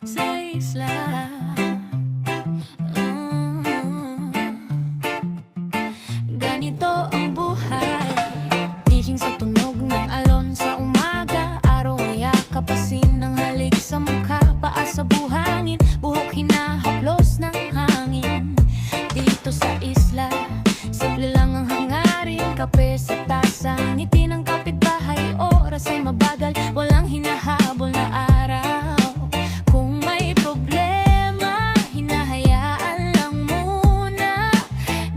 sa isla. Ganito ang buhay, gising sa tunog ng alon sa umaga. Araw ay kapasin ng halik sa mukha, paa sa buhangin, buhok hinahaplos ng hangin. Dito sa isla, simple lang ang hangarin, kape sa tasa, ngiti ng kapitbahay. Oras ay mabagal, walang hinahabol na araw. Kung may problema, hinahayaan lang muna.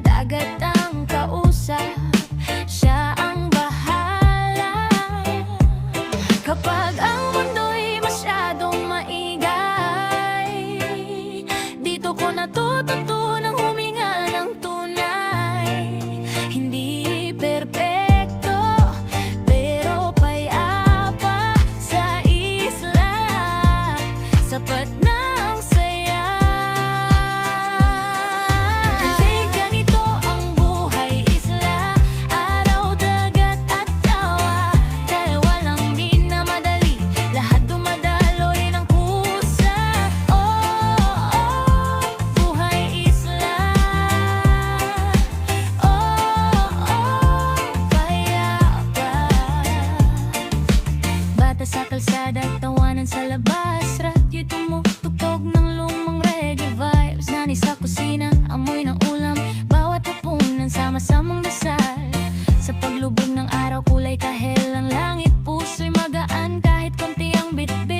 Dagat ang kausap, siya ang bahala. Kapag ang mundo'y masyadong maingay, dito ko natututunang huminga ng tunay. Hindi perpekto, pero payapa sa isla. Sapat na ang saya. Kasi ganito ang buhay isla, araw, dagat at tawa. Dahil walang minamadali, lahat dumadaloy ng kusa. Oh, buhay isla. Payapa. Bata sa kalsada, tawanan sa labas, radyo tumutugtog ng lumang reggae vibes. Nani sa kusina, amoy ng ulam, bawat hapunan sama-samang dasal. Sa paglubog ng araw, kulay kahel ang langit, puso'y magaan kahit konti ang bitbit.